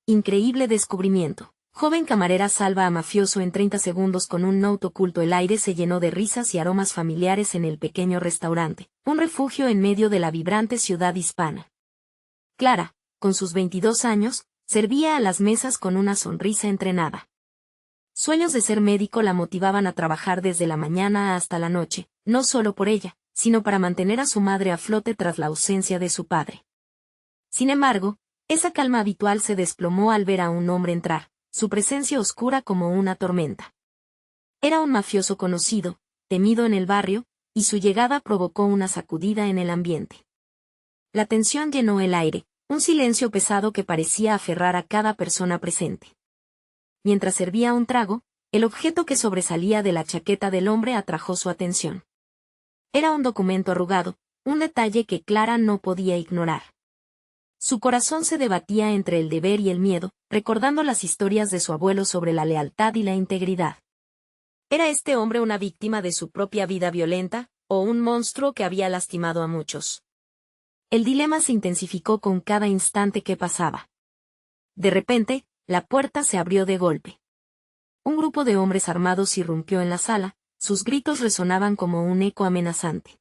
Increíble descubrimiento. Joven camarera salva a mafioso en 30 segundos con un note oculto. El aire se llenó de risas y aromas familiares en el pequeño restaurante, un refugio en medio de la vibrante ciudad hispana. Clara, con sus 22 años, servía a las mesas con una sonrisa entrenada. Sueños de ser médico la motivaban a trabajar desde la mañana hasta la noche, no solo por ella, sino para mantener a su madre a flote tras la ausencia de su padre. Sin embargo, esa calma habitual se desplomó al ver a un hombre entrar, su presencia oscura como una tormenta. Era un mafioso conocido, temido en el barrio, y su llegada provocó una sacudida en el ambiente. La tensión llenó el aire, un silencio pesado que parecía aferrar a cada persona presente. Mientras servía un trago, el objeto que sobresalía de la chaqueta del hombre atrajo su atención. Era un documento arrugado, un detalle que Clara no podía ignorar. Su corazón se debatía entre el deber y el miedo, recordando las historias de su abuelo sobre la lealtad y la integridad. ¿Era este hombre una víctima de su propia vida violenta, o un monstruo que había lastimado a muchos? El dilema se intensificó con cada instante que pasaba. De repente, la puerta se abrió de golpe. Un grupo de hombres armados irrumpió en la sala, sus gritos resonaban como un eco amenazante.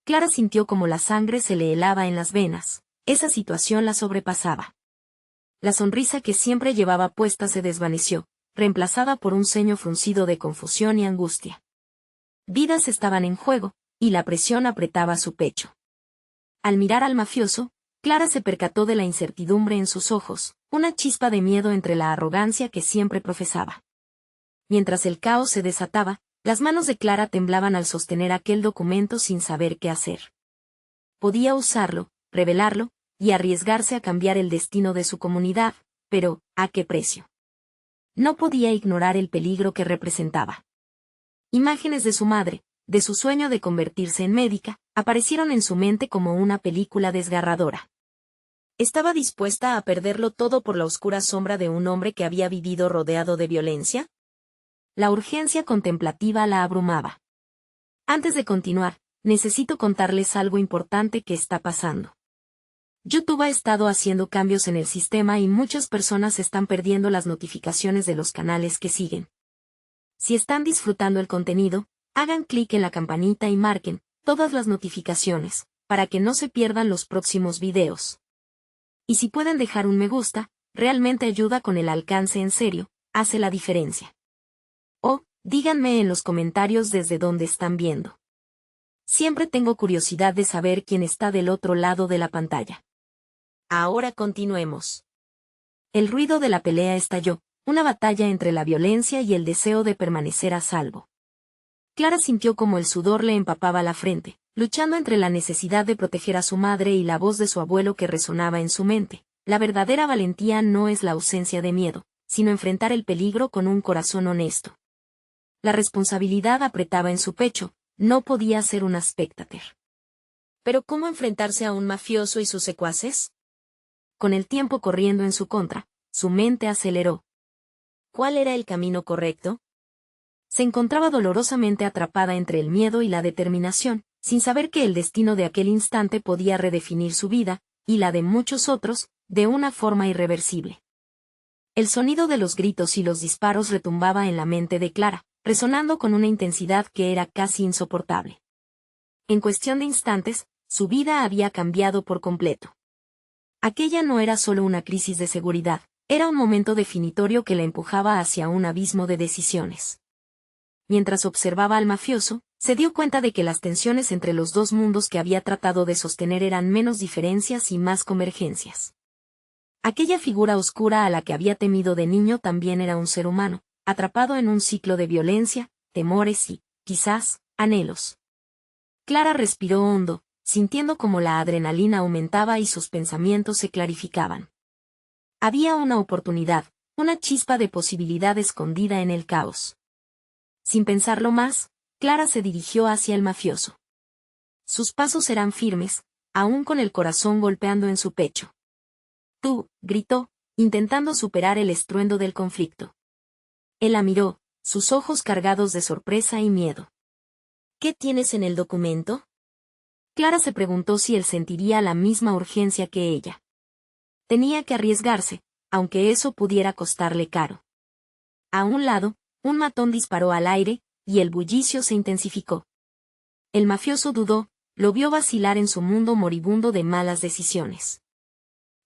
Clara sintió como la sangre se le helaba en las venas. Esa situación la sobrepasaba. La sonrisa que siempre llevaba puesta se desvaneció, reemplazada por un ceño fruncido de confusión y angustia. Vidas estaban en juego, y la presión apretaba su pecho. Al mirar al mafioso, Clara se percató de la incertidumbre en sus ojos, una chispa de miedo entre la arrogancia que siempre profesaba. Mientras el caos se desataba, las manos de Clara temblaban al sostener aquel documento sin saber qué hacer. Podía usarlo, revelarlo, y arriesgarse a cambiar el destino de su comunidad, pero, ¿a qué precio? No podía ignorar el peligro que representaba. Imágenes de su madre, de su sueño de convertirse en médica, aparecieron en su mente como una película desgarradora. ¿Estaba dispuesta a perderlo todo por la oscura sombra de un hombre que había vivido rodeado de violencia? La urgencia contemplativa la abrumaba. Antes de continuar, necesito contarles algo importante que está pasando. YouTube ha estado haciendo cambios en el sistema y muchas personas están perdiendo las notificaciones de los canales que siguen. Si están disfrutando el contenido, hagan clic en la campanita y marquen todas las notificaciones, para que no se pierdan los próximos videos. Y si pueden dejar un me gusta, realmente ayuda con el alcance en serio, hace la diferencia. O, díganme en los comentarios desde dónde están viendo. Siempre tengo curiosidad de saber quién está del otro lado de la pantalla. Ahora continuemos. El ruido de la pelea estalló, una batalla entre la violencia y el deseo de permanecer a salvo. Clara sintió como el sudor le empapaba la frente, luchando entre la necesidad de proteger a su madre y la voz de su abuelo que resonaba en su mente. La verdadera valentía no es la ausencia de miedo, sino enfrentar el peligro con un corazón honesto. La responsabilidad apretaba en su pecho, no podía ser un spectator. ¿Pero cómo enfrentarse a un mafioso y sus secuaces? Con el tiempo corriendo en su contra, su mente aceleró. ¿Cuál era el camino correcto? Se encontraba dolorosamente atrapada entre el miedo y la determinación, sin saber que el destino de aquel instante podía redefinir su vida, y la de muchos otros, de una forma irreversible. El sonido de los gritos y los disparos retumbaba en la mente de Clara, resonando con una intensidad que era casi insoportable. En cuestión de instantes, su vida había cambiado por completo. Aquella no era solo una crisis de seguridad, era un momento definitorio que la empujaba hacia un abismo de decisiones. Mientras observaba al mafioso, se dio cuenta de que las tensiones entre los dos mundos que había tratado de sostener eran menos diferencias y más convergencias. Aquella figura oscura a la que había temido de niño también era un ser humano, atrapado en un ciclo de violencia, temores y, quizás, anhelos. Clara respiró hondo, sintiendo como la adrenalina aumentaba y sus pensamientos se clarificaban. Había una oportunidad, una chispa de posibilidad escondida en el caos. Sin pensarlo más, Clara se dirigió hacia el mafioso. Sus pasos eran firmes, aún con el corazón golpeando en su pecho. «Tú», gritó, intentando superar el estruendo del conflicto. Él la miró, sus ojos cargados de sorpresa y miedo. «¿Qué tienes en el documento?». Clara se preguntó si él sentiría la misma urgencia que ella. Tenía que arriesgarse, aunque eso pudiera costarle caro. A un lado, un matón disparó al aire, y el bullicio se intensificó. El mafioso dudó, lo vio vacilar en su mundo moribundo de malas decisiones.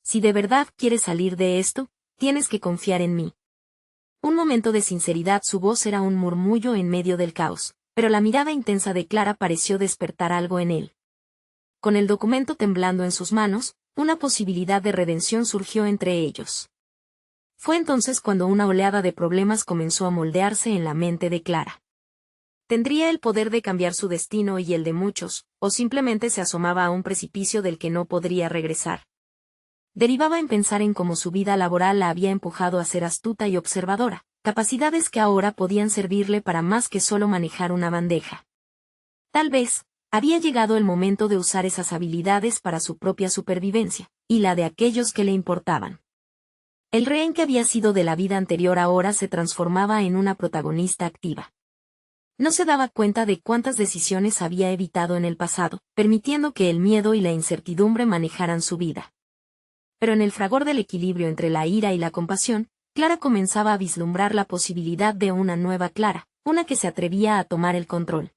Si de verdad quieres salir de esto, tienes que confiar en mí. Un momento de sinceridad, su voz era un murmullo en medio del caos, pero la mirada intensa de Clara pareció despertar algo en él. Con el documento temblando en sus manos, una posibilidad de redención surgió entre ellos. Fue entonces cuando una oleada de problemas comenzó a moldearse en la mente de Clara. Tendría el poder de cambiar su destino y el de muchos, o simplemente se asomaba a un precipicio del que no podría regresar. Derivaba en pensar en cómo su vida laboral la había empujado a ser astuta y observadora, capacidades que ahora podían servirle para más que solo manejar una bandeja. Tal vez, había llegado el momento de usar esas habilidades para su propia supervivencia, y la de aquellos que le importaban. El rehén que había sido de la vida anterior ahora se transformaba en una protagonista activa. No se daba cuenta de cuántas decisiones había evitado en el pasado, permitiendo que el miedo y la incertidumbre manejaran su vida. Pero en el fragor del equilibrio entre la ira y la compasión, Clara comenzaba a vislumbrar la posibilidad de una nueva Clara, una que se atrevía a tomar el control.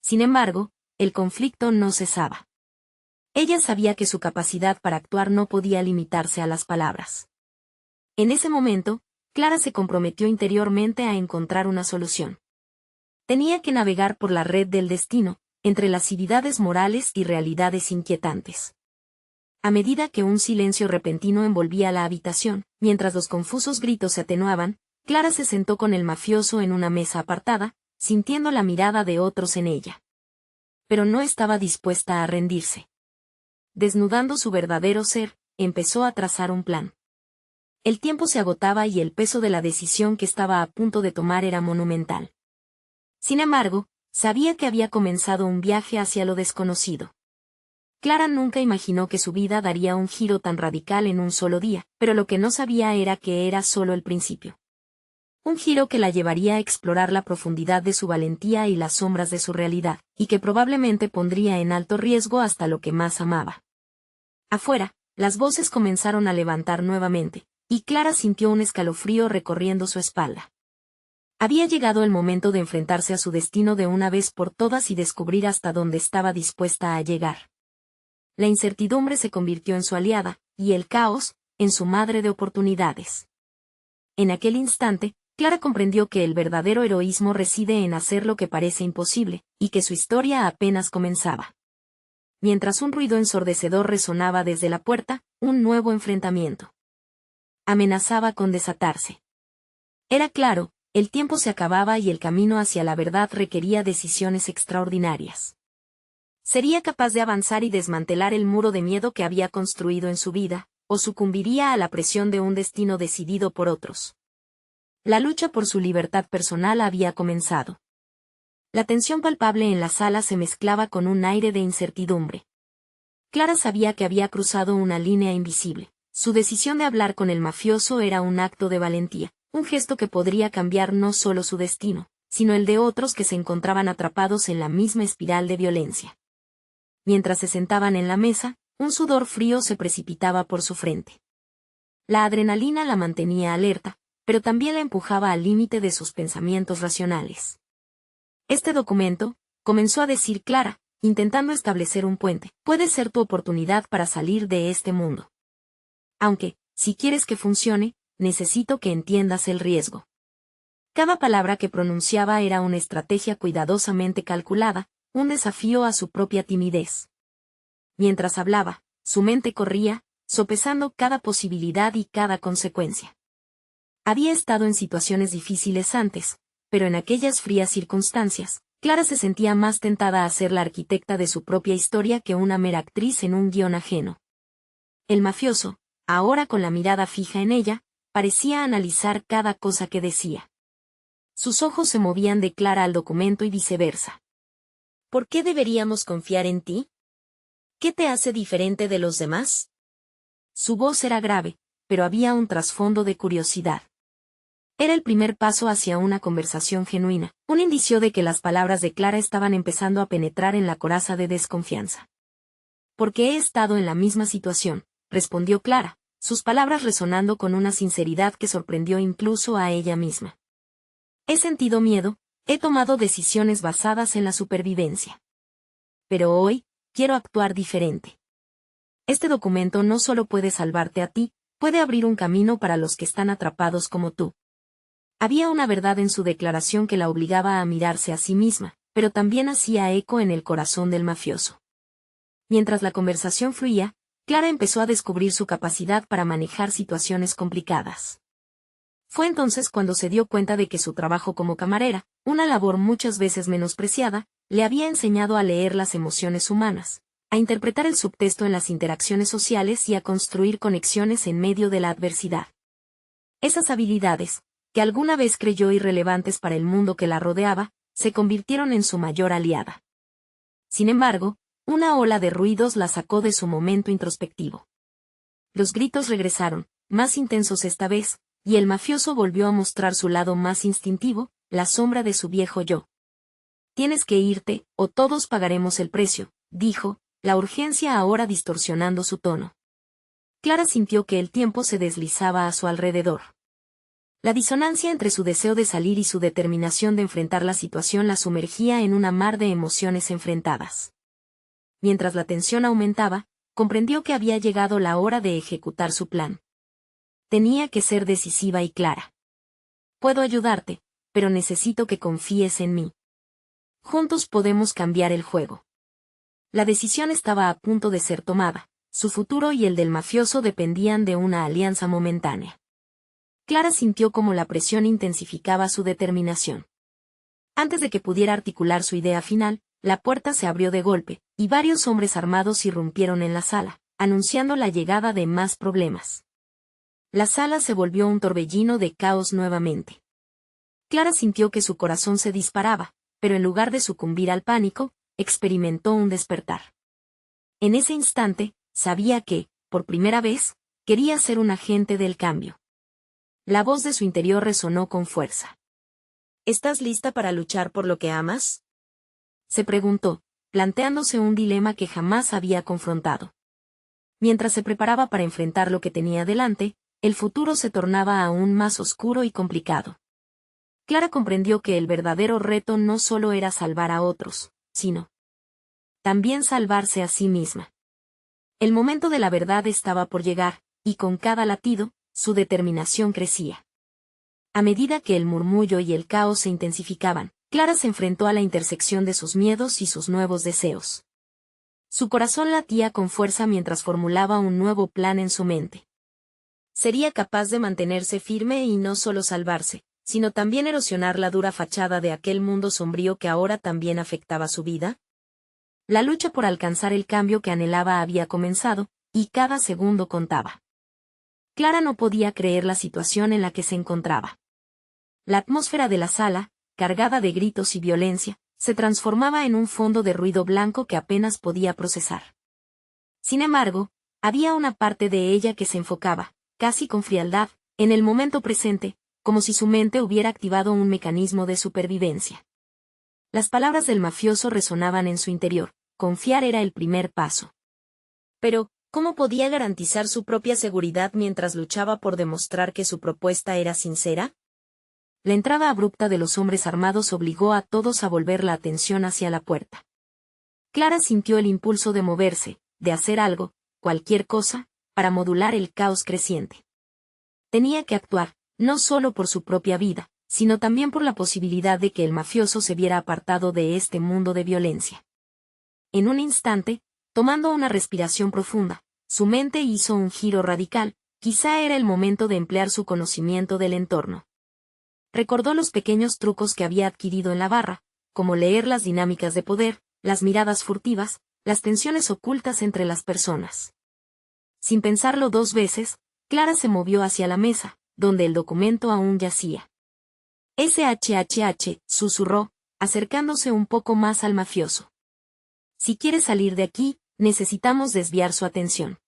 Sin embargo, el conflicto no cesaba. Ella sabía que su capacidad para actuar no podía limitarse a las palabras. En ese momento, Clara se comprometió interiormente a encontrar una solución. Tenía que navegar por la red del destino, entre las avidades morales y realidades inquietantes. A medida que un silencio repentino envolvía la habitación, mientras los confusos gritos se atenuaban, Clara se sentó con el mafioso en una mesa apartada, sintiendo la mirada de otros en ella. Pero no estaba dispuesta a rendirse. Desnudando su verdadero ser, empezó a trazar un plan. El tiempo se agotaba y el peso de la decisión que estaba a punto de tomar era monumental. Sin embargo, sabía que había comenzado un viaje hacia lo desconocido. Clara nunca imaginó que su vida daría un giro tan radical en un solo día, pero lo que no sabía era que era solo el principio. Un giro que la llevaría a explorar la profundidad de su valentía y las sombras de su realidad, y que probablemente pondría en alto riesgo hasta lo que más amaba. Afuera, las voces comenzaron a levantar nuevamente, y Clara sintió un escalofrío recorriendo su espalda. Había llegado el momento de enfrentarse a su destino de una vez por todas y descubrir hasta dónde estaba dispuesta a llegar. La incertidumbre se convirtió en su aliada, y el caos, en su madre de oportunidades. En aquel instante, Clara comprendió que el verdadero heroísmo reside en hacer lo que parece imposible, y que su historia apenas comenzaba. Mientras un ruido ensordecedor resonaba desde la puerta, un nuevo enfrentamiento amenazaba con desatarse. Era claro, el tiempo se acababa y el camino hacia la verdad requería decisiones extraordinarias. ¿Sería capaz de avanzar y desmantelar el muro de miedo que había construido en su vida, o sucumbiría a la presión de un destino decidido por otros? La lucha por su libertad personal había comenzado. La tensión palpable en la sala se mezclaba con un aire de incertidumbre. Clara sabía que había cruzado una línea invisible. Su decisión de hablar con el mafioso era un acto de valentía, un gesto que podría cambiar no solo su destino, sino el de otros que se encontraban atrapados en la misma espiral de violencia. Mientras se sentaban en la mesa, un sudor frío se precipitaba por su frente. La adrenalina la mantenía alerta, pero también la empujaba al límite de sus pensamientos racionales. Este documento, comenzó a decir Clara, intentando establecer un puente, puede ser tu oportunidad para salir de este mundo. Aunque, si quieres que funcione, necesito que entiendas el riesgo. Cada palabra que pronunciaba era una estrategia cuidadosamente calculada, un desafío a su propia timidez. Mientras hablaba, su mente corría, sopesando cada posibilidad y cada consecuencia. Había estado en situaciones difíciles antes, pero en aquellas frías circunstancias, Clara se sentía más tentada a ser la arquitecta de su propia historia que una mera actriz en un guión ajeno. El mafioso, ahora con la mirada fija en ella, parecía analizar cada cosa que decía. Sus ojos se movían de Clara al documento y viceversa. ¿Por qué deberíamos confiar en ti? ¿Qué te hace diferente de los demás? Su voz era grave, pero había un trasfondo de curiosidad. Era el primer paso hacia una conversación genuina, un indicio de que las palabras de Clara estaban empezando a penetrar en la coraza de desconfianza. Porque he estado en la misma situación, respondió Clara, sus palabras resonando con una sinceridad que sorprendió incluso a ella misma. He sentido miedo, he tomado decisiones basadas en la supervivencia. Pero hoy, quiero actuar diferente. Este documento no solo puede salvarte a ti, puede abrir un camino para los que están atrapados como tú. Había una verdad en su declaración que la obligaba a mirarse a sí misma, pero también hacía eco en el corazón del mafioso. Mientras la conversación fluía, Clara empezó a descubrir su capacidad para manejar situaciones complicadas. Fue entonces cuando se dio cuenta de que su trabajo como camarera, una labor muchas veces menospreciada, le había enseñado a leer las emociones humanas, a interpretar el subtexto en las interacciones sociales y a construir conexiones en medio de la adversidad. Esas habilidades, que alguna vez creyó irrelevantes para el mundo que la rodeaba, se convirtieron en su mayor aliada. Sin embargo, una ola de ruidos la sacó de su momento introspectivo. Los gritos regresaron, más intensos esta vez, y el mafioso volvió a mostrar su lado más instintivo, la sombra de su viejo yo. Tienes que irte, o todos pagaremos el precio, dijo, la urgencia ahora distorsionando su tono. Clara sintió que el tiempo se deslizaba a su alrededor. La disonancia entre su deseo de salir y su determinación de enfrentar la situación la sumergía en una mar de emociones enfrentadas. Mientras la tensión aumentaba, comprendió que había llegado la hora de ejecutar su plan. Tenía que ser decisiva y clara. Puedo ayudarte, pero necesito que confíes en mí. Juntos podemos cambiar el juego. La decisión estaba a punto de ser tomada, su futuro y el del mafioso dependían de una alianza momentánea. Clara sintió como la presión intensificaba su determinación. Antes de que pudiera articular su idea final, la puerta se abrió de golpe, y varios hombres armados irrumpieron en la sala, anunciando la llegada de más problemas. La sala se volvió un torbellino de caos nuevamente. Clara sintió que su corazón se disparaba, pero en lugar de sucumbir al pánico, experimentó un despertar. En ese instante, sabía que, por primera vez, quería ser un agente del cambio. La voz de su interior resonó con fuerza. ¿Estás lista para luchar por lo que amas?, se preguntó, planteándose un dilema que jamás había confrontado. Mientras se preparaba para enfrentar lo que tenía delante, el futuro se tornaba aún más oscuro y complicado. Clara comprendió que el verdadero reto no solo era salvar a otros, sino también salvarse a sí misma. El momento de la verdad estaba por llegar, y con cada latido, su determinación crecía. A medida que el murmullo y el caos se intensificaban, Clara se enfrentó a la intersección de sus miedos y sus nuevos deseos. Su corazón latía con fuerza mientras formulaba un nuevo plan en su mente. ¿Sería capaz de mantenerse firme y no solo salvarse, sino también erosionar la dura fachada de aquel mundo sombrío que ahora también afectaba su vida? La lucha por alcanzar el cambio que anhelaba había comenzado, y cada segundo contaba. Clara no podía creer la situación en la que se encontraba. La atmósfera de la sala, cargada de gritos y violencia, se transformaba en un fondo de ruido blanco que apenas podía procesar. Sin embargo, había una parte de ella que se enfocaba, casi con frialdad, en el momento presente, como si su mente hubiera activado un mecanismo de supervivencia. Las palabras del mafioso resonaban en su interior, confiar era el primer paso. Pero, ¿cómo podía garantizar su propia seguridad mientras luchaba por demostrar que su propuesta era sincera? La entrada abrupta de los hombres armados obligó a todos a volver la atención hacia la puerta. Clara sintió el impulso de moverse, de hacer algo, cualquier cosa, para modular el caos creciente. Tenía que actuar, no solo por su propia vida, sino también por la posibilidad de que el mafioso se viera apartado de este mundo de violencia. En un instante, tomando una respiración profunda, su mente hizo un giro radical, quizá era el momento de emplear su conocimiento del entorno. Recordó los pequeños trucos que había adquirido en la barra, como leer las dinámicas de poder, las miradas furtivas, las tensiones ocultas entre las personas. Sin pensarlo dos veces, Clara se movió hacia la mesa, donde el documento aún yacía. SHHH, susurró, acercándose un poco más al mafioso. Si quiere salir de aquí, necesitamos desviar su atención.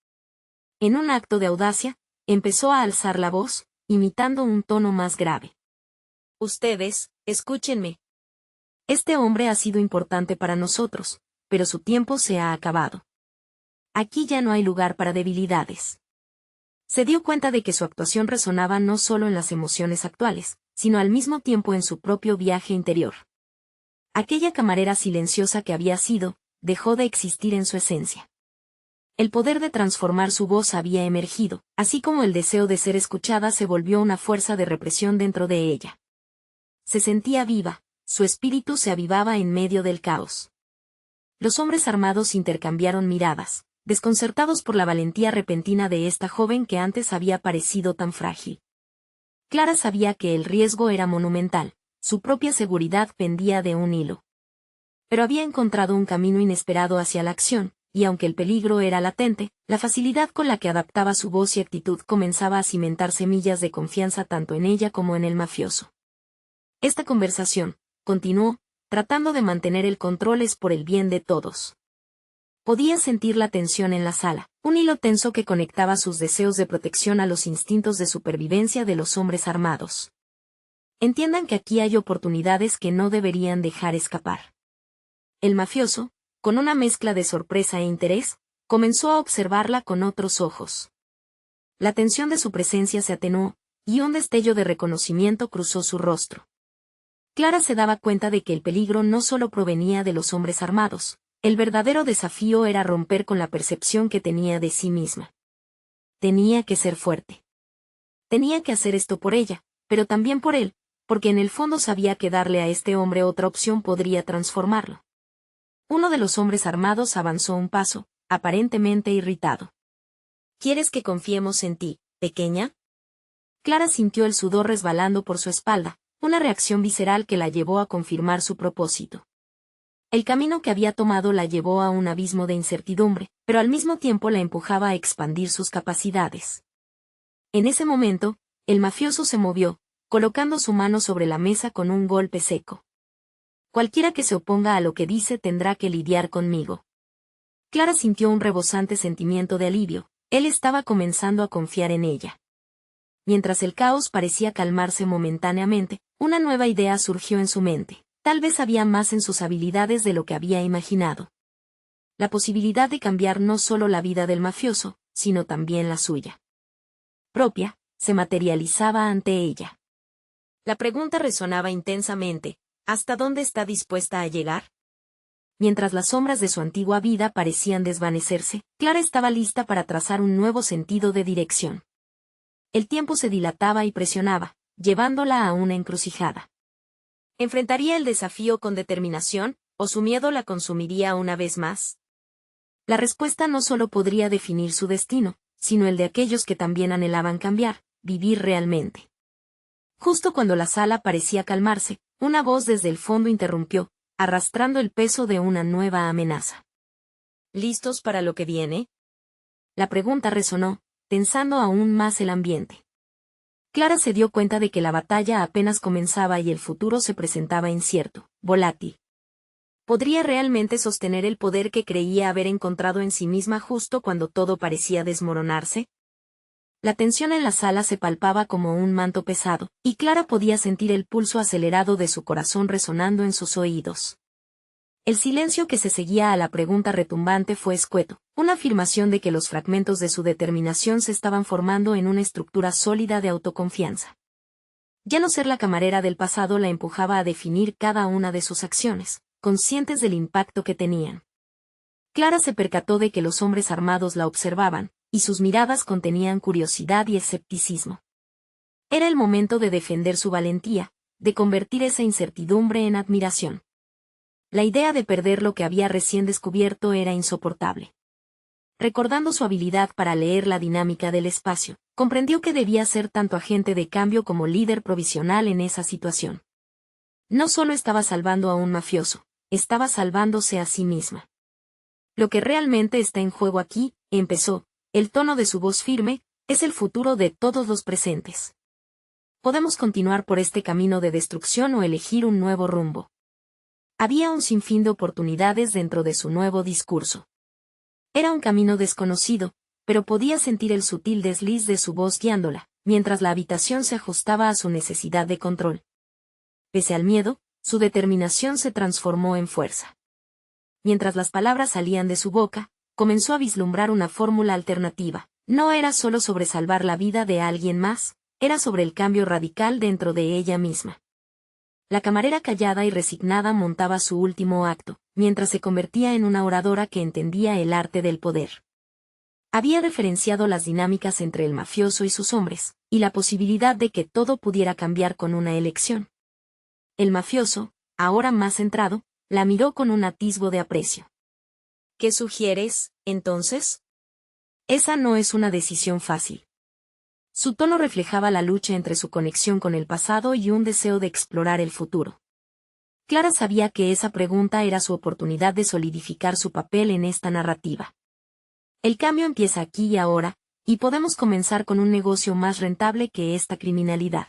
En un acto de audacia, empezó a alzar la voz, imitando un tono más grave. Ustedes, escúchenme. Este hombre ha sido importante para nosotros, pero su tiempo se ha acabado. Aquí ya no hay lugar para debilidades. Se dio cuenta de que su actuación resonaba no solo en las emociones actuales, sino al mismo tiempo en su propio viaje interior. Aquella camarera silenciosa que había sido, dejó de existir en su esencia. El poder de transformar su voz había emergido, así como el deseo de ser escuchada se volvió una fuerza de represión dentro de ella. Se sentía viva, su espíritu se avivaba en medio del caos. Los hombres armados intercambiaron miradas, desconcertados por la valentía repentina de esta joven que antes había parecido tan frágil. Clara sabía que el riesgo era monumental, su propia seguridad pendía de un hilo. Pero había encontrado un camino inesperado hacia la acción, y aunque el peligro era latente, la facilidad con la que adaptaba su voz y actitud comenzaba a cimentar semillas de confianza tanto en ella como en el mafioso. Esta conversación, continuó, tratando de mantener el control es por el bien de todos. Podía sentir la tensión en la sala, un hilo tenso que conectaba sus deseos de protección a los instintos de supervivencia de los hombres armados. Entiendan que aquí hay oportunidades que no deberían dejar escapar. El mafioso, con una mezcla de sorpresa e interés, comenzó a observarla con otros ojos. La tensión de su presencia se atenuó, y un destello de reconocimiento cruzó su rostro. Clara se daba cuenta de que el peligro no solo provenía de los hombres armados, el verdadero desafío era romper con la percepción que tenía de sí misma. Tenía que ser fuerte. Tenía que hacer esto por ella, pero también por él, porque en el fondo sabía que darle a este hombre otra opción podría transformarlo. Uno de los hombres armados avanzó un paso, aparentemente irritado. ¿Quieres que confiemos en ti, pequeña? Clara sintió el sudor resbalando por su espalda, una reacción visceral que la llevó a confirmar su propósito. El camino que había tomado la llevó a un abismo de incertidumbre, pero al mismo tiempo la empujaba a expandir sus capacidades. En ese momento, el mafioso se movió, colocando su mano sobre la mesa con un golpe seco. Cualquiera que se oponga a lo que dice tendrá que lidiar conmigo. Clara sintió un rebosante sentimiento de alivio, él estaba comenzando a confiar en ella. Mientras el caos parecía calmarse momentáneamente, una nueva idea surgió en su mente. Tal vez había más en sus habilidades de lo que había imaginado. La posibilidad de cambiar no solo la vida del mafioso, sino también la suya propia, se materializaba ante ella. La pregunta resonaba intensamente, ¿hasta dónde está dispuesta a llegar? Mientras las sombras de su antigua vida parecían desvanecerse, Clara estaba lista para trazar un nuevo sentido de dirección. El tiempo se dilataba y presionaba, llevándola a una encrucijada. ¿Enfrentaría el desafío con determinación, o su miedo la consumiría una vez más? La respuesta no solo podría definir su destino, sino el de aquellos que también anhelaban cambiar, vivir realmente. Justo cuando la sala parecía calmarse, una voz desde el fondo interrumpió, arrastrando el peso de una nueva amenaza. ¿Listos para lo que viene? La pregunta resonó, tensando aún más el ambiente. Clara se dio cuenta de que la batalla apenas comenzaba y el futuro se presentaba incierto, volátil. ¿Podría realmente sostener el poder que creía haber encontrado en sí misma justo cuando todo parecía desmoronarse? La tensión en la sala se palpaba como un manto pesado, y Clara podía sentir el pulso acelerado de su corazón resonando en sus oídos. El silencio que se seguía a la pregunta retumbante fue escueto, una afirmación de que los fragmentos de su determinación se estaban formando en una estructura sólida de autoconfianza. Ya no ser la camarera del pasado la empujaba a definir cada una de sus acciones, conscientes del impacto que tenían. Clara se percató de que los hombres armados la observaban, y sus miradas contenían curiosidad y escepticismo. Era el momento de defender su valentía, de convertir esa incertidumbre en admiración. La idea de perder lo que había recién descubierto era insoportable. Recordando su habilidad para leer la dinámica del espacio, comprendió que debía ser tanto agente de cambio como líder provisional en esa situación. No solo estaba salvando a un mafioso, estaba salvándose a sí misma. Lo que realmente está en juego aquí, empezó, el tono de su voz firme, es el futuro de todos los presentes. Podemos continuar por este camino de destrucción o elegir un nuevo rumbo. Había un sinfín de oportunidades dentro de su nuevo discurso. Era un camino desconocido, pero podía sentir el sutil desliz de su voz guiándola, mientras la habitación se ajustaba a su necesidad de control. Pese al miedo, su determinación se transformó en fuerza. Mientras las palabras salían de su boca, comenzó a vislumbrar una fórmula alternativa, No era solo sobre salvar la vida de alguien más, era sobre el cambio radical dentro de ella misma. La camarera callada y resignada montaba su último acto, mientras se convertía en una oradora que entendía el arte del poder. Había referenciado las dinámicas entre el mafioso y sus hombres, y la posibilidad de que todo pudiera cambiar con una elección. El mafioso, ahora más centrado, la miró con un atisbo de aprecio. ¿Qué sugieres, entonces? Esa no es una decisión fácil. Su tono reflejaba la lucha entre su conexión con el pasado y un deseo de explorar el futuro. Clara sabía que esa pregunta era su oportunidad de solidificar su papel en esta narrativa. El cambio empieza aquí y ahora, y podemos comenzar con un negocio más rentable que esta criminalidad.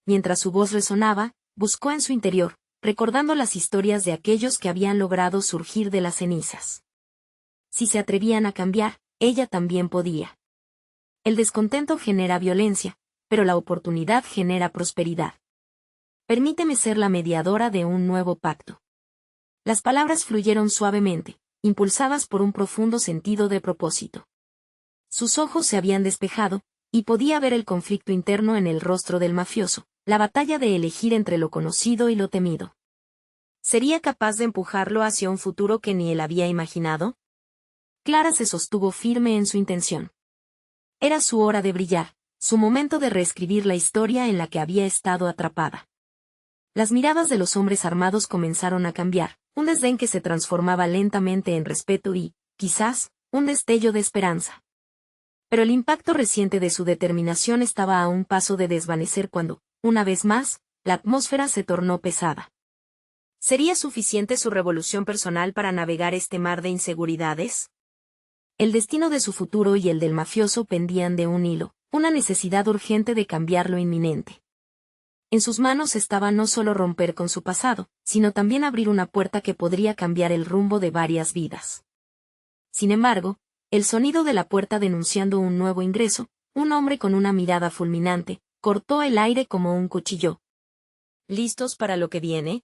Mientras su voz resonaba, buscó en su interior, recordando las historias de aquellos que habían logrado surgir de las cenizas. Si se atrevían a cambiar, ella también podía. El descontento genera violencia, pero la oportunidad genera prosperidad. Permíteme ser la mediadora de un nuevo pacto. Las palabras fluyeron suavemente, impulsadas por un profundo sentido de propósito. Sus ojos se habían despejado, y podía ver el conflicto interno en el rostro del mafioso, la batalla de elegir entre lo conocido y lo temido. ¿Sería capaz de empujarlo hacia un futuro que ni él había imaginado? Clara se sostuvo firme en su intención. Era su hora de brillar, su momento de reescribir la historia en la que había estado atrapada. Las miradas de los hombres armados comenzaron a cambiar, un desdén que se transformaba lentamente en respeto y, quizás, un destello de esperanza. Pero el impacto reciente de su determinación estaba a un paso de desvanecer cuando, una vez más, la atmósfera se tornó pesada. ¿Sería suficiente su revolución personal para navegar este mar de inseguridades? El destino de su futuro y el del mafioso pendían de un hilo, una necesidad urgente de cambiar lo inminente. En sus manos estaba no solo romper con su pasado, sino también abrir una puerta que podría cambiar el rumbo de varias vidas. Sin embargo, el sonido de la puerta denunciando un nuevo ingreso, un hombre con una mirada fulminante, cortó el aire como un cuchillo. ¿Listos para lo que viene?,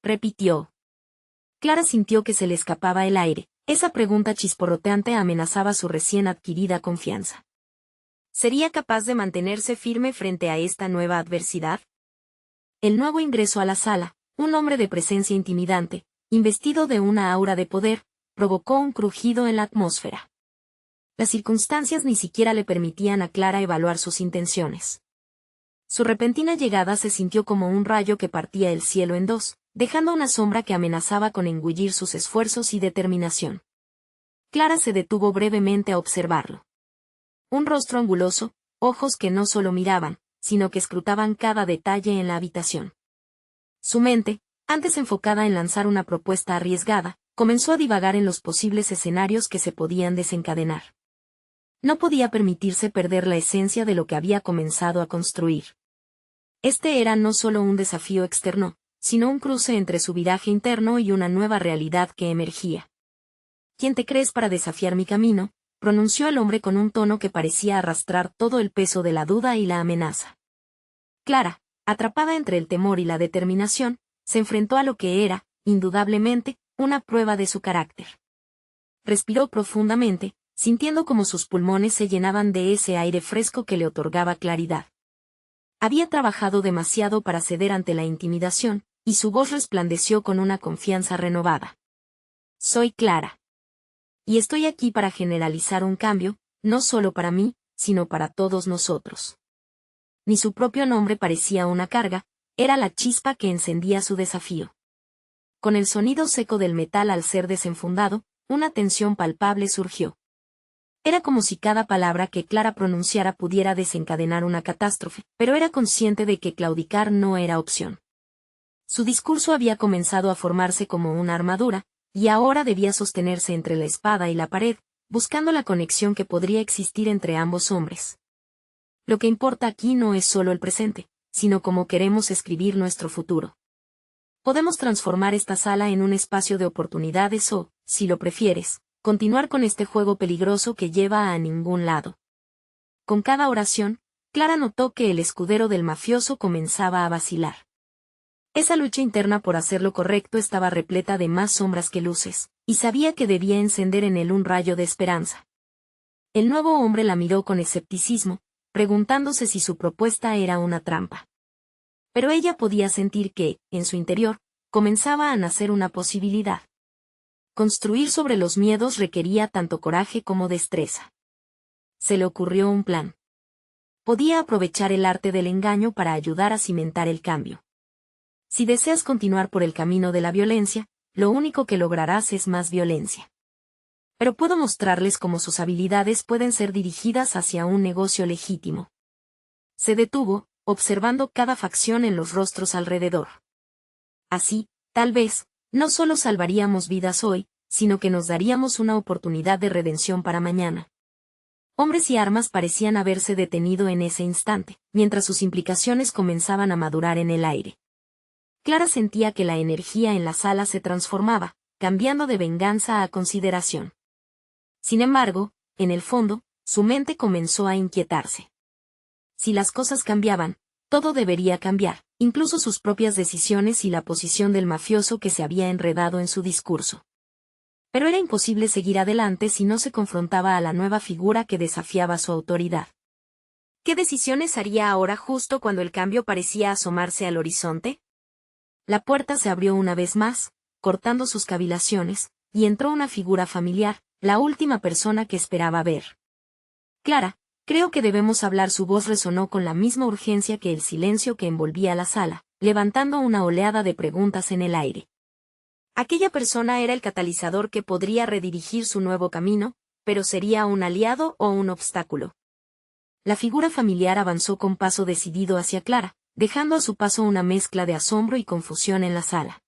repitió. Clara sintió que se le escapaba el aire. Esa pregunta chisporroteante amenazaba su recién adquirida confianza. ¿Sería capaz de mantenerse firme frente a esta nueva adversidad? El nuevo ingreso a la sala, un hombre de presencia intimidante, investido de una aura de poder, provocó un crujido en la atmósfera. Las circunstancias ni siquiera le permitían a Clara evaluar sus intenciones. Su repentina llegada se sintió como un rayo que partía el cielo en dos, dejando una sombra que amenazaba con engullir sus esfuerzos y determinación. Clara se detuvo brevemente a observarlo. Un rostro anguloso, ojos que no solo miraban, sino que escrutaban cada detalle en la habitación. Su mente, antes enfocada en lanzar una propuesta arriesgada, comenzó a divagar en los posibles escenarios que se podían desencadenar. No podía permitirse perder la esencia de lo que había comenzado a construir. Este era no solo un desafío externo, sino un cruce entre su viraje interno y una nueva realidad que emergía. ¿Quién te crees para desafiar mi camino?, pronunció el hombre con un tono que parecía arrastrar todo el peso de la duda y la amenaza. Clara, atrapada entre el temor y la determinación, se enfrentó a lo que era, indudablemente, una prueba de su carácter. Respiró profundamente, sintiendo como sus pulmones se llenaban de ese aire fresco que le otorgaba claridad. Había trabajado demasiado para ceder ante la intimidación, y su voz resplandeció con una confianza renovada. Soy Clara. Y estoy aquí para generalizar un cambio, no solo para mí, sino para todos nosotros. Ni su propio nombre parecía una carga, era la chispa que encendía su desafío. Con el sonido seco del metal al ser desenfundado, una tensión palpable surgió. Era como si cada palabra que Clara pronunciara pudiera desencadenar una catástrofe, pero era consciente de que claudicar no era opción. Su discurso había comenzado a formarse como una armadura, y ahora debía sostenerse entre la espada y la pared, buscando la conexión que podría existir entre ambos hombres. Lo que importa aquí no es solo el presente, sino cómo queremos escribir nuestro futuro. Podemos transformar esta sala en un espacio de oportunidades o, si lo prefieres, continuar con este juego peligroso que lleva a ningún lado. Con cada oración, Clara notó que el escudero del mafioso comenzaba a vacilar. Esa lucha interna por hacer lo correcto estaba repleta de más sombras que luces, y sabía que debía encender en él un rayo de esperanza. El nuevo hombre la miró con escepticismo, preguntándose si su propuesta era una trampa. Pero ella podía sentir que, en su interior, comenzaba a nacer una posibilidad. Construir sobre los miedos requería tanto coraje como destreza. Se le ocurrió un plan. Podía aprovechar el arte del engaño para ayudar a cimentar el cambio. Si deseas continuar por el camino de la violencia, lo único que lograrás es más violencia. Pero puedo mostrarles cómo sus habilidades pueden ser dirigidas hacia un negocio legítimo. Se detuvo, observando cada facción en los rostros alrededor. Así, tal vez, no solo salvaríamos vidas hoy, sino que nos daríamos una oportunidad de redención para mañana. Hombres y armas parecían haberse detenido en ese instante, mientras sus implicaciones comenzaban a madurar en el aire. Clara sentía que la energía en la sala se transformaba, cambiando de venganza a consideración. Sin embargo, en el fondo, su mente comenzó a inquietarse. Si las cosas cambiaban, todo debería cambiar, incluso sus propias decisiones y la posición del mafioso que se había enredado en su discurso. Pero era imposible seguir adelante si no se confrontaba a la nueva figura que desafiaba su autoridad. ¿Qué decisiones haría ahora justo cuando el cambio parecía asomarse al horizonte? La puerta se abrió una vez más, cortando sus cavilaciones, y entró una figura familiar, la última persona que esperaba ver. Clara, creo que debemos hablar. Su voz resonó con la misma urgencia que el silencio que envolvía la sala, levantando una oleada de preguntas en el aire. Aquella persona era el catalizador que podría redirigir su nuevo camino, pero ¿sería un aliado o un obstáculo? La figura familiar avanzó con paso decidido hacia Clara, dejando a su paso una mezcla de asombro y confusión en la sala.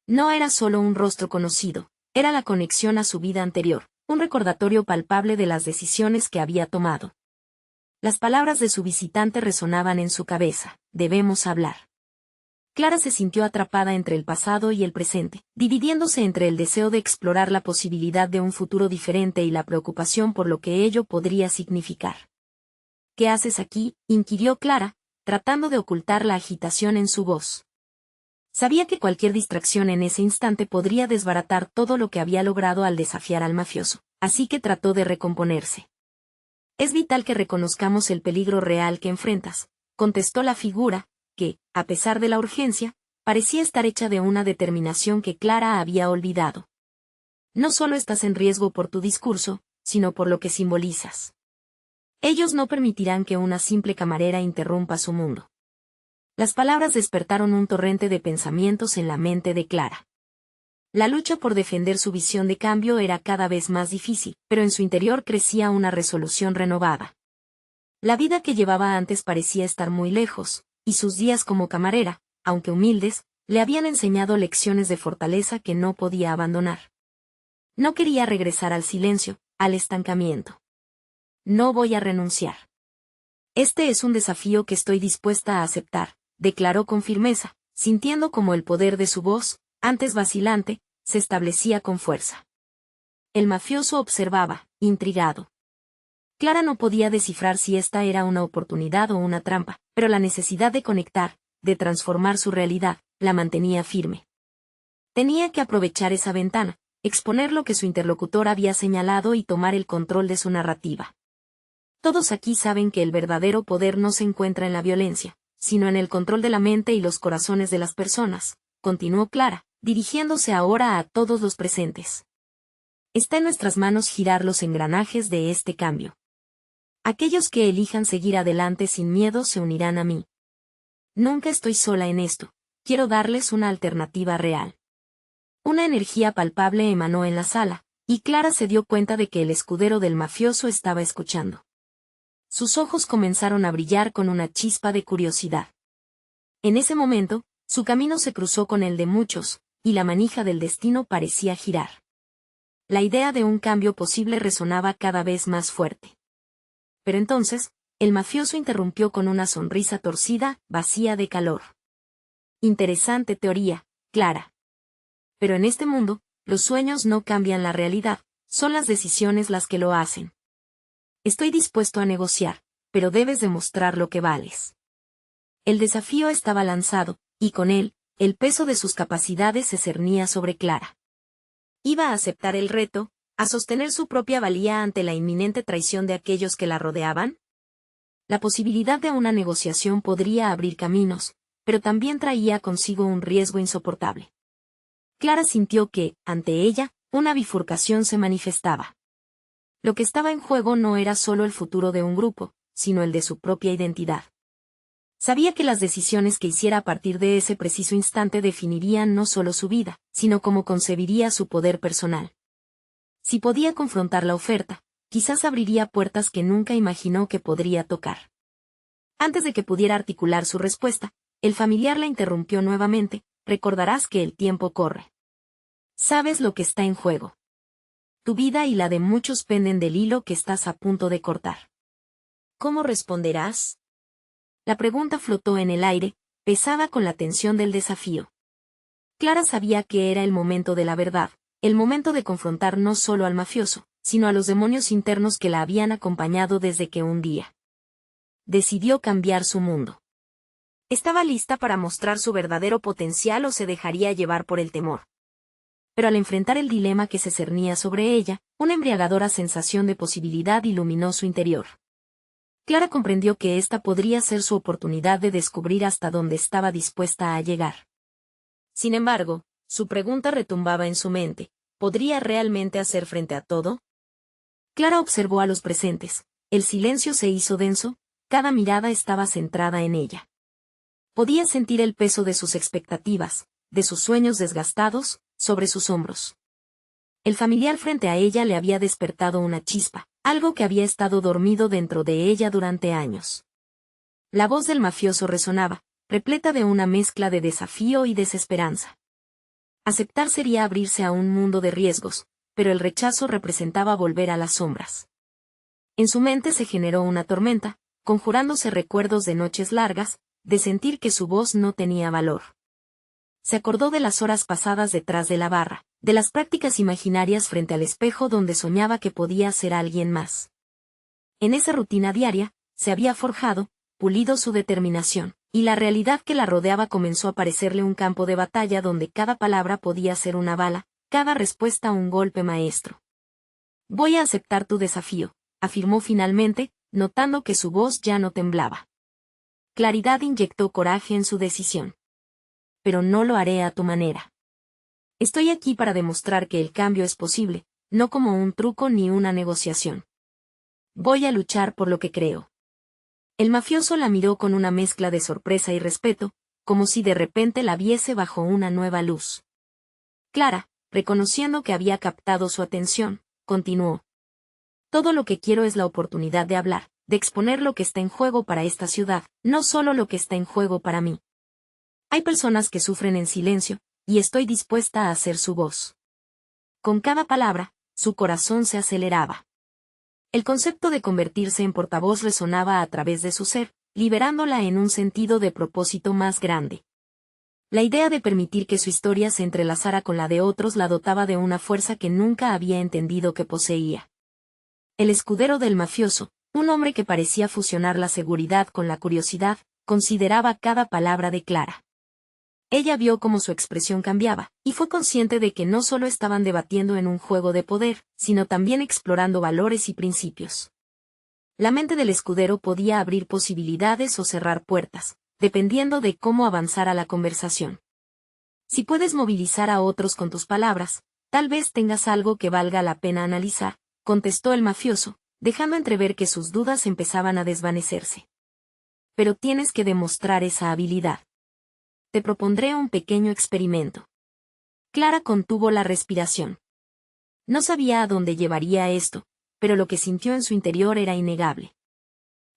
No era solo un rostro conocido, era la conexión a su vida anterior, un recordatorio palpable de las decisiones que había tomado. Las palabras de su visitante resonaban en su cabeza: debemos hablar. Clara se sintió atrapada entre el pasado y el presente, dividiéndose entre el deseo de explorar la posibilidad de un futuro diferente y la preocupación por lo que ello podría significar. ¿Qué haces aquí?, inquirió Clara, tratando de ocultar la agitación en su voz. Sabía que cualquier distracción en ese instante podría desbaratar todo lo que había logrado al desafiar al mafioso, así que trató de recomponerse. Es vital que reconozcamos el peligro real que enfrentas, contestó la figura, que, a pesar de la urgencia, parecía estar hecha de una determinación que Clara había olvidado. No solo estás en riesgo por tu discurso, sino por lo que simbolizas. Ellos no permitirán que una simple camarera interrumpa su mundo. Las palabras despertaron un torrente de pensamientos en la mente de Clara. La lucha por defender su visión de cambio era cada vez más difícil, pero en su interior crecía una resolución renovada. La vida que llevaba antes parecía estar muy lejos, y sus días como camarera, aunque humildes, le habían enseñado lecciones de fortaleza que no podía abandonar. No quería regresar al silencio, al estancamiento. No voy a renunciar. Este es un desafío que estoy dispuesta a aceptar, declaró con firmeza, sintiendo como el poder de su voz, antes vacilante, se establecía con fuerza. El mafioso observaba, intrigado. Clara no podía descifrar si esta era una oportunidad o una trampa, pero la necesidad de conectar, de transformar su realidad, la mantenía firme. Tenía que aprovechar esa ventana, exponer lo que su interlocutor había señalado y tomar el control de su narrativa. Todos aquí saben que el verdadero poder no se encuentra en la violencia, sino en el control de la mente y los corazones de las personas, continuó Clara, dirigiéndose ahora a todos los presentes. Está en nuestras manos girar los engranajes de este cambio. Aquellos que elijan seguir adelante sin miedo se unirán a mí. Nunca estoy sola en esto, quiero darles una alternativa real. Una energía palpable emanó en la sala, y Clara se dio cuenta de que el escudero del mafioso estaba escuchando. Sus ojos comenzaron a brillar con una chispa de curiosidad. En ese momento, su camino se cruzó con el de muchos, y la manija del destino parecía girar. La idea de un cambio posible resonaba cada vez más fuerte. Pero entonces, el mafioso interrumpió con una sonrisa torcida, vacía de calor. Interesante teoría, Clara. Pero en este mundo, los sueños no cambian la realidad, son las decisiones las que lo hacen. Estoy dispuesto a negociar, pero debes demostrar lo que vales. El desafío estaba lanzado, y con él, el peso de sus capacidades se cernía sobre Clara. Iba a aceptar el reto, ¿A sostener su propia valía ante la inminente traición de aquellos que la rodeaban? La posibilidad de una negociación podría abrir caminos, pero también traía consigo un riesgo insoportable. Clara sintió que, ante ella, una bifurcación se manifestaba. Lo que estaba en juego no era solo el futuro de un grupo, sino el de su propia identidad. Sabía que las decisiones que hiciera a partir de ese preciso instante definirían no solo su vida, sino cómo concebiría su poder personal. Si podía confrontar la oferta, quizás abriría puertas que nunca imaginó que podría tocar. Antes de que pudiera articular su respuesta, el familiar la interrumpió nuevamente: recordarás que el tiempo corre. ¿Sabes lo que está en juego? Tu vida y la de muchos penden del hilo que estás a punto de cortar. ¿Cómo responderás? La pregunta flotó en el aire, pesada con la tensión del desafío. Clara sabía que era el momento de la verdad, el momento de confrontar no solo al mafioso, sino a los demonios internos que la habían acompañado desde que un día decidió cambiar su mundo. ¿Estaba lista para mostrar su verdadero potencial o se dejaría llevar por el temor? Pero al enfrentar el dilema que se cernía sobre ella, una embriagadora sensación de posibilidad iluminó su interior. Clara comprendió que esta podría ser su oportunidad de descubrir hasta dónde estaba dispuesta a llegar. Sin embargo, su pregunta retumbaba en su mente: ¿podría realmente hacer frente a todo? Clara observó a los presentes. El silencio se hizo denso, cada mirada estaba centrada en ella. Podía sentir el peso de sus expectativas, de sus sueños desgastados, sobre sus hombros. El familiar frente a ella le había despertado una chispa, algo que había estado dormido dentro de ella durante años. La voz del mafioso resonaba, repleta de una mezcla de desafío y desesperanza. Aceptar sería abrirse a un mundo de riesgos, pero el rechazo representaba volver a las sombras. En su mente se generó una tormenta, conjurándose recuerdos de noches largas, de sentir que su voz no tenía valor. Se acordó de las horas pasadas detrás de la barra, de las prácticas imaginarias frente al espejo donde soñaba que podía ser alguien más. En esa rutina diaria, se había forjado, pulido su determinación, y la realidad que la rodeaba comenzó a parecerle un campo de batalla donde cada palabra podía ser una bala, cada respuesta un golpe maestro. Voy a aceptar tu desafío, afirmó finalmente, notando que su voz ya no temblaba. Claridad inyectó coraje en su decisión. Pero no lo haré a tu manera. Estoy aquí para demostrar que el cambio es posible, no como un truco ni una negociación. Voy a luchar por lo que creo. El mafioso la miró con una mezcla de sorpresa y respeto, como si de repente la viese bajo una nueva luz. Clara, reconociendo que había captado su atención, continuó. Todo lo que quiero es la oportunidad de hablar, de exponer lo que está en juego para esta ciudad, no solo lo que está en juego para mí. Hay personas que sufren en silencio, y estoy dispuesta a hacer su voz. Con cada palabra, su corazón se aceleraba. El concepto de convertirse en portavoz resonaba a través de su ser, liberándola en un sentido de propósito más grande. La idea de permitir que su historia se entrelazara con la de otros la dotaba de una fuerza que nunca había entendido que poseía. El escudero del mafioso, un hombre que parecía fusionar la seguridad con la curiosidad, consideraba cada palabra de Clara. Ella vio cómo su expresión cambiaba, y fue consciente de que no solo estaban debatiendo en un juego de poder, sino también explorando valores y principios. La mente del escudero podía abrir posibilidades o cerrar puertas, dependiendo de cómo avanzara la conversación. Si puedes movilizar a otros con tus palabras, tal vez tengas algo que valga la pena analizar, contestó el mafioso, dejando entrever que sus dudas empezaban a desvanecerse. Pero tienes que demostrar esa habilidad. Te propondré un pequeño experimento. Clara contuvo la respiración. No sabía a dónde llevaría esto, pero lo que sintió en su interior era innegable.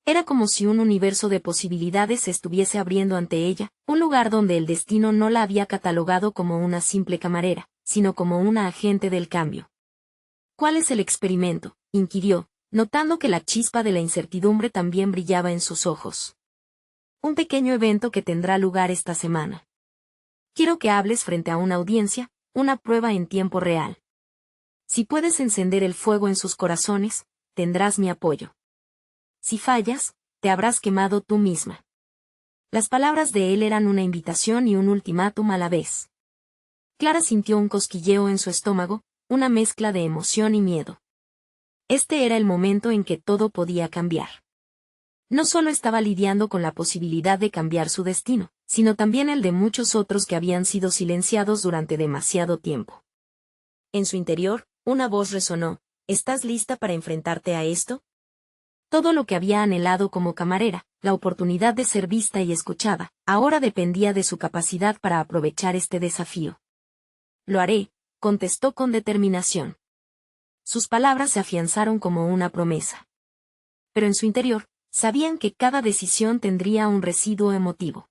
Era como si un universo de posibilidades se estuviese abriendo ante ella, un lugar donde el destino no la había catalogado como una simple camarera, sino como una agente del cambio. ¿Cuál es el experimento?, inquirió, notando que la chispa de la incertidumbre también brillaba en sus ojos. Un pequeño evento que tendrá lugar esta semana. Quiero que hables frente a una audiencia, una prueba en tiempo real. Si puedes encender el fuego en sus corazones, tendrás mi apoyo. Si fallas, te habrás quemado tú misma. Las palabras de él eran una invitación y un ultimátum a la vez. Clara sintió un cosquilleo en su estómago, una mezcla de emoción y miedo. Este era el momento en que todo podía cambiar. No solo estaba lidiando con la posibilidad de cambiar su destino, sino también el de muchos otros que habían sido silenciados durante demasiado tiempo. En su interior, una voz resonó: ¿estás lista para enfrentarte a esto? Todo lo que había anhelado como camarera, la oportunidad de ser vista y escuchada, ahora dependía de su capacidad para aprovechar este desafío. Lo haré, contestó con determinación. Sus palabras se afianzaron como una promesa. Pero en su interior, sabían que cada decisión tendría un residuo emotivo.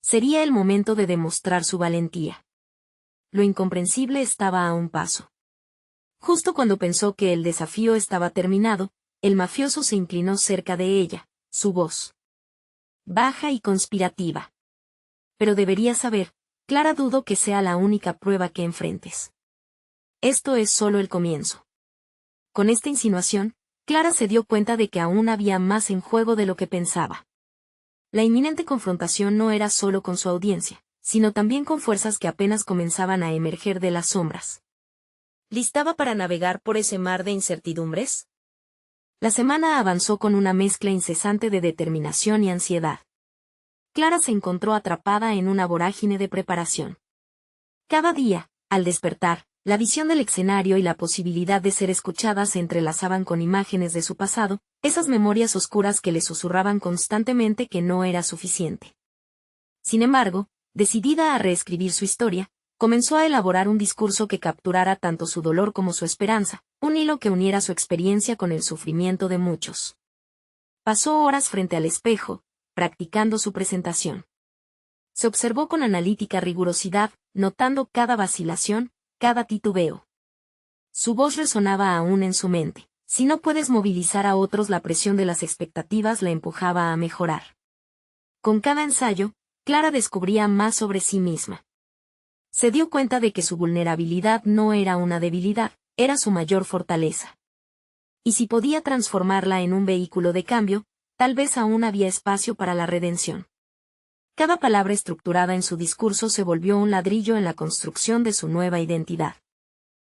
Sería el momento de demostrar su valentía. Lo incomprensible estaba a un paso. Justo cuando pensó que el desafío estaba terminado, el mafioso se inclinó cerca de ella, su voz baja y conspirativa. Pero deberías saber, Clara, dudo que sea la única prueba que enfrentes. Esto es solo el comienzo. Con esta insinuación, Clara se dio cuenta de que aún había más en juego de lo que pensaba. La inminente confrontación no era solo con su audiencia, sino también con fuerzas que apenas comenzaban a emerger de las sombras. ¿Listaba para navegar por ese mar de incertidumbres? La semana avanzó con una mezcla incesante de determinación y ansiedad. Clara se encontró atrapada en una vorágine de preparación. Cada día, al despertar, la visión del escenario y la posibilidad de ser escuchada se entrelazaban con imágenes de su pasado, esas memorias oscuras que le susurraban constantemente que no era suficiente. Sin embargo, decidida a reescribir su historia, comenzó a elaborar un discurso que capturara tanto su dolor como su esperanza, un hilo que uniera su experiencia con el sufrimiento de muchos. Pasó horas frente al espejo, practicando su presentación. Se observó con analítica rigurosidad, notando cada vacilación, cada titubeo. Su voz resonaba aún en su mente. Si no puedes movilizar a otros, la presión de las expectativas la empujaba a mejorar. Con cada ensayo, Clara descubría más sobre sí misma. Se dio cuenta de que su vulnerabilidad no era una debilidad, era su mayor fortaleza. Y si podía transformarla en un vehículo de cambio, tal vez aún había espacio para la redención. Cada palabra estructurada en su discurso se volvió un ladrillo en la construcción de su nueva identidad.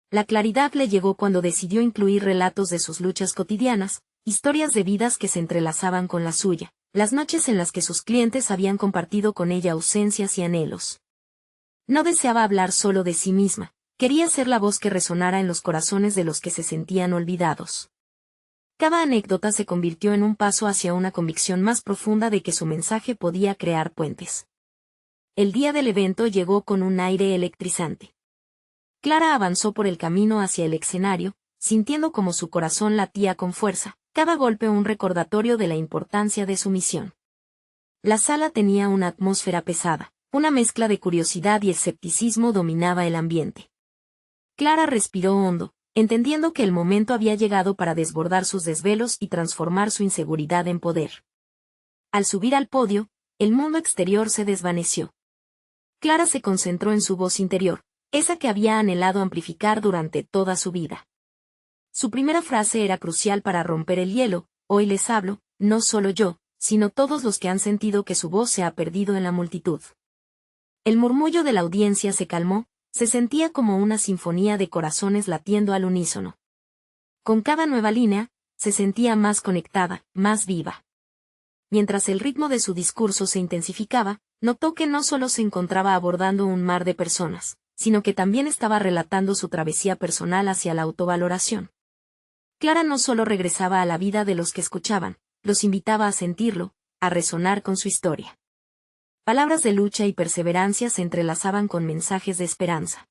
La claridad le llegó cuando decidió incluir relatos de sus luchas cotidianas, historias de vidas que se entrelazaban con la suya, las noches en las que sus clientes habían compartido con ella ausencias y anhelos. No deseaba hablar solo de sí misma, quería ser la voz que resonara en los corazones de los que se sentían olvidados. Cada anécdota se convirtió en un paso hacia una convicción más profunda de que su mensaje podía crear puentes. El día del evento llegó con un aire electrizante. Clara avanzó por el camino hacia el escenario, sintiendo como su corazón latía con fuerza, cada golpe un recordatorio de la importancia de su misión. La sala tenía una atmósfera pesada, una mezcla de curiosidad y escepticismo dominaba el ambiente. Clara respiró hondo, entendiendo que el momento había llegado para desbordar sus desvelos y transformar su inseguridad en poder. Al subir al podio, el mundo exterior se desvaneció. Clara se concentró en su voz interior, esa que había anhelado amplificar durante toda su vida. Su primera frase era crucial para romper el hielo: hoy les hablo, no solo yo, sino todos los que han sentido que su voz se ha perdido en la multitud. El murmullo de la audiencia se calmó, se sentía como una sinfonía de corazones latiendo al unísono. Con cada nueva línea, se sentía más conectada, más viva. Mientras el ritmo de su discurso se intensificaba, notó que no solo se encontraba abordando un mar de personas, sino que también estaba relatando su travesía personal hacia la autovaloración. Clara no solo regresaba a la vida de los que escuchaban, los invitaba a sentirlo, a resonar con su historia. Palabras de lucha y perseverancia se entrelazaban con mensajes de esperanza.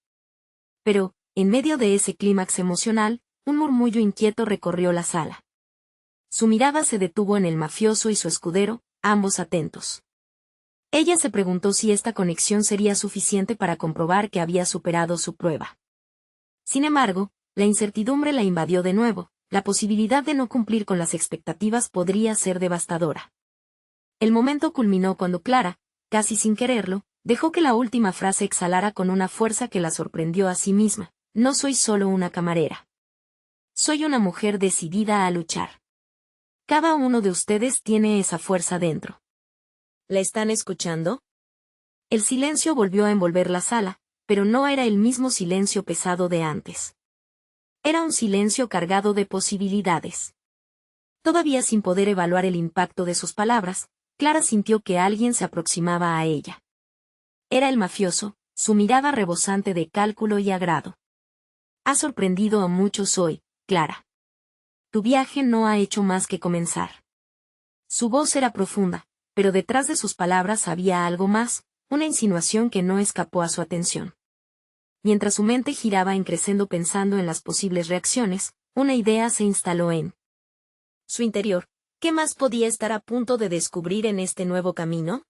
Pero, en medio de ese clímax emocional, un murmullo inquieto recorrió la sala. Su mirada se detuvo en el mafioso y su escudero, ambos atentos. Ella se preguntó si esta conexión sería suficiente para comprobar que había superado su prueba. Sin embargo, la incertidumbre la invadió de nuevo, la posibilidad de no cumplir con las expectativas podría ser devastadora. El momento culminó cuando Clara, casi sin quererlo, dejó que la última frase exhalara con una fuerza que la sorprendió a sí misma: no soy solo una camarera. Soy una mujer decidida a luchar. Cada uno de ustedes tiene esa fuerza dentro. ¿La están escuchando? El silencio volvió a envolver la sala, pero no era el mismo silencio pesado de antes. Era un silencio cargado de posibilidades. Todavía sin poder evaluar el impacto de sus palabras, Clara sintió que alguien se aproximaba a ella. Era el mafioso, su mirada rebosante de cálculo y agrado. Has sorprendido a muchos hoy, Clara. Tu viaje no ha hecho más que comenzar. Su voz era profunda, pero detrás de sus palabras había algo más, una insinuación que no escapó a su atención. Mientras su mente giraba encreciendo pensando en las posibles reacciones, una idea se instaló en su interior. ¿Qué más podía estar a punto de descubrir en este nuevo camino?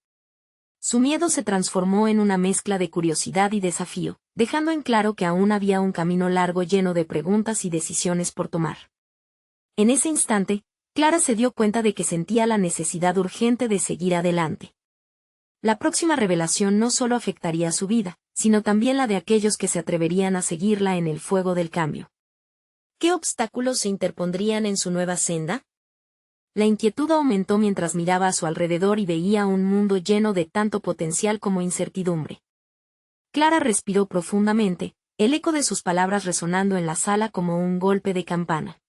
Su miedo se transformó en una mezcla de curiosidad y desafío, dejando en claro que aún había un camino largo lleno de preguntas y decisiones por tomar. En ese instante, Clara se dio cuenta de que sentía la necesidad urgente de seguir adelante. La próxima revelación no solo afectaría su vida, sino también la de aquellos que se atreverían a seguirla en el fuego del cambio. ¿Qué obstáculos se interpondrían en su nueva senda? La inquietud aumentó mientras miraba a su alrededor y veía un mundo lleno de tanto potencial como incertidumbre. Clara respiró profundamente, el eco de sus palabras resonando en la sala como un golpe de campana.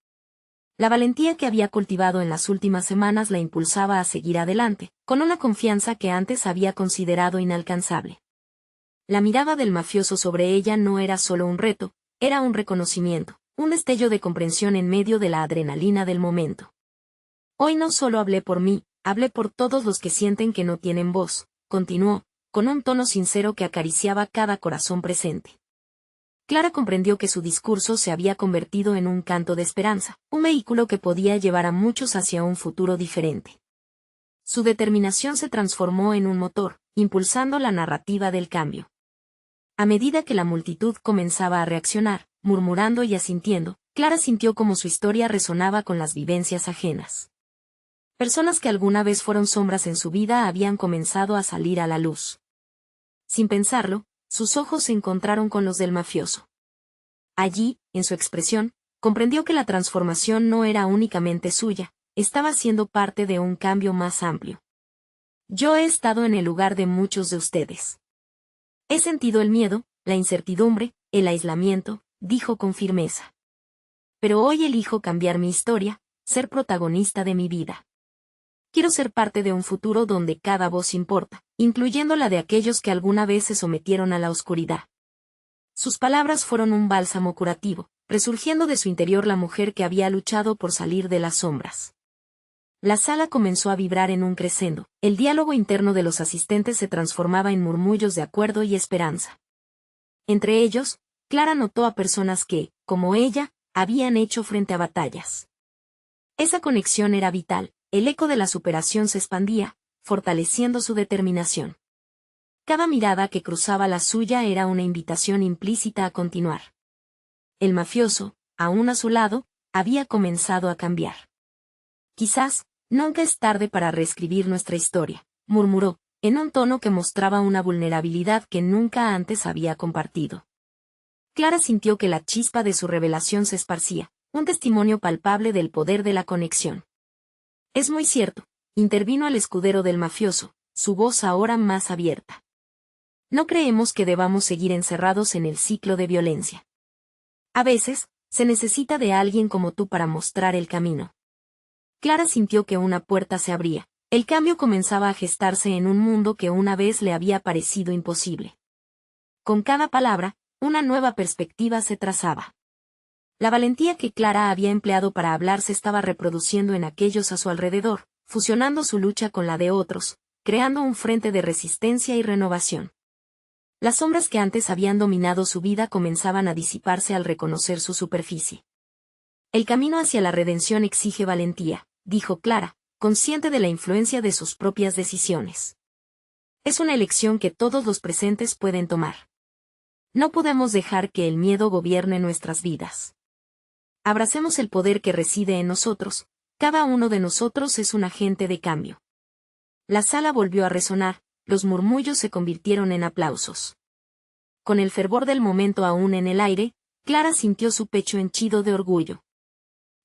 La valentía que había cultivado en las últimas semanas la impulsaba a seguir adelante, con una confianza que antes había considerado inalcanzable. La mirada del mafioso sobre ella no era solo un reto, era un reconocimiento, un destello de comprensión en medio de la adrenalina del momento. Hoy no solo hablé por mí, hablé por todos los que sienten que no tienen voz, continuó, con un tono sincero que acariciaba cada corazón presente. Clara comprendió que su discurso se había convertido en un canto de esperanza, un vehículo que podía llevar a muchos hacia un futuro diferente. Su determinación se transformó en un motor, impulsando la narrativa del cambio. A medida que la multitud comenzaba a reaccionar, murmurando y asintiendo, Clara sintió como su historia resonaba con las vivencias ajenas. Personas que alguna vez fueron sombras en su vida habían comenzado a salir a la luz. Sin pensarlo, sus ojos se encontraron con los del mafioso. Allí, en su expresión, comprendió que la transformación no era únicamente suya, estaba siendo parte de un cambio más amplio. Yo he estado en el lugar de muchos de ustedes. He sentido el miedo, la incertidumbre, el aislamiento, dijo con firmeza. Pero hoy elijo cambiar mi historia, ser protagonista de mi vida. Quiero ser parte de un futuro donde cada voz importa, incluyendo la de aquellos que alguna vez se sometieron a la oscuridad. Sus palabras fueron un bálsamo curativo, resurgiendo de su interior la mujer que había luchado por salir de las sombras. La sala comenzó a vibrar en un crescendo, el diálogo interno de los asistentes se transformaba en murmullos de acuerdo y esperanza. Entre ellos, Clara notó a personas que, como ella, habían hecho frente a batallas. Esa conexión era vital. El eco de la superación se expandía, fortaleciendo su determinación. Cada mirada que cruzaba la suya era una invitación implícita a continuar. El mafioso, aún a su lado, había comenzado a cambiar. Quizás, nunca es tarde para reescribir nuestra historia, murmuró, en un tono que mostraba una vulnerabilidad que nunca antes había compartido. Clara sintió que la chispa de su revelación se esparcía, un testimonio palpable del poder de la conexión. Es muy cierto, intervino el escudero del mafioso, su voz ahora más abierta. No creemos que debamos seguir encerrados en el ciclo de violencia. A veces, se necesita de alguien como tú para mostrar el camino. Clara sintió que una puerta se abría, el cambio comenzaba a gestarse en un mundo que una vez le había parecido imposible. Con cada palabra, una nueva perspectiva se trazaba. La valentía que Clara había empleado para hablar se estaba reproduciendo en aquellos a su alrededor, fusionando su lucha con la de otros, creando un frente de resistencia y renovación. Las sombras que antes habían dominado su vida comenzaban a disiparse al reconocer su superficie. El camino hacia la redención exige valentía, dijo Clara, consciente de la influencia de sus propias decisiones. Es una elección que todos los presentes pueden tomar. No podemos dejar que el miedo gobierne nuestras vidas. Abracemos el poder que reside en nosotros, cada uno de nosotros es un agente de cambio. La sala volvió a resonar, los murmullos se convirtieron en aplausos. Con el fervor del momento aún en el aire, Clara sintió su pecho henchido de orgullo.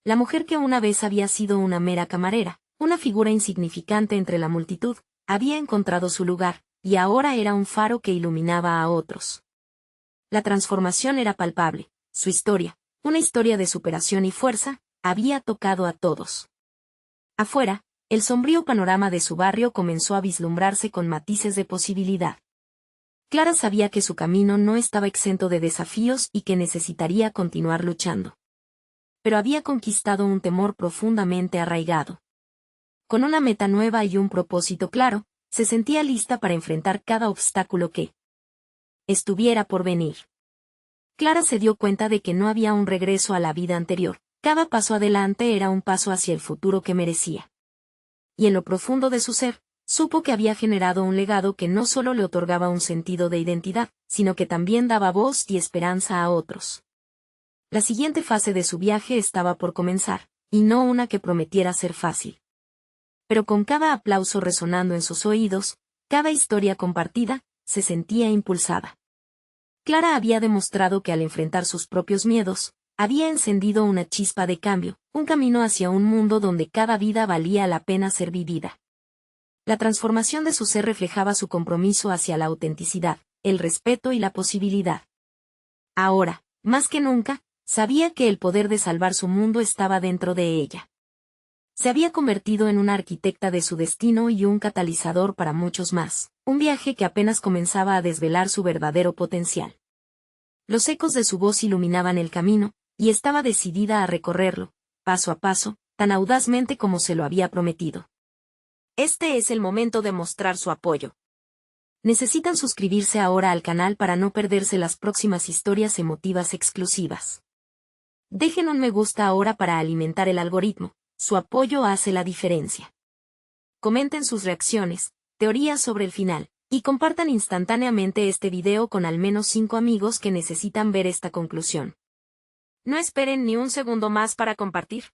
La mujer que una vez había sido una mera camarera, una figura insignificante entre la multitud, había encontrado su lugar, y ahora era un faro que iluminaba a otros. La transformación era palpable, su historia, Una historia de superación y fuerza, había tocado a todos. Afuera, el sombrío panorama de su barrio comenzó a vislumbrarse con matices de posibilidad. Clara sabía que su camino no estaba exento de desafíos y que necesitaría continuar luchando. Pero había conquistado un temor profundamente arraigado. Con una meta nueva y un propósito claro, se sentía lista para enfrentar cada obstáculo que estuviera por venir. Clara se dio cuenta de que no había un regreso a la vida anterior, cada paso adelante era un paso hacia el futuro que merecía. Y en lo profundo de su ser, supo que había generado un legado que no solo le otorgaba un sentido de identidad, sino que también daba voz y esperanza a otros. La siguiente fase de su viaje estaba por comenzar, y no una que prometiera ser fácil. Pero con cada aplauso resonando en sus oídos, cada historia compartida, se sentía impulsada. Clara había demostrado que al enfrentar sus propios miedos, había encendido una chispa de cambio, un camino hacia un mundo donde cada vida valía la pena ser vivida. La transformación de su ser reflejaba su compromiso hacia la autenticidad, el respeto y la posibilidad. Ahora, más que nunca, sabía que el poder de salvar su mundo estaba dentro de ella. Se había convertido en una arquitecta de su destino y un catalizador para muchos más, un viaje que apenas comenzaba a desvelar su verdadero potencial. Los ecos de su voz iluminaban el camino, y estaba decidida a recorrerlo, paso a paso, tan audazmente como se lo había prometido. Este es el momento de mostrar su apoyo. Necesitan suscribirse ahora al canal para no perderse las próximas historias emotivas exclusivas. Dejen un me gusta ahora para alimentar el algoritmo, su apoyo hace la diferencia. Comenten sus reacciones, teorías sobre el final, y compartan instantáneamente este video con al menos 5 amigos que necesitan ver esta conclusión. No esperen ni un segundo más para compartir.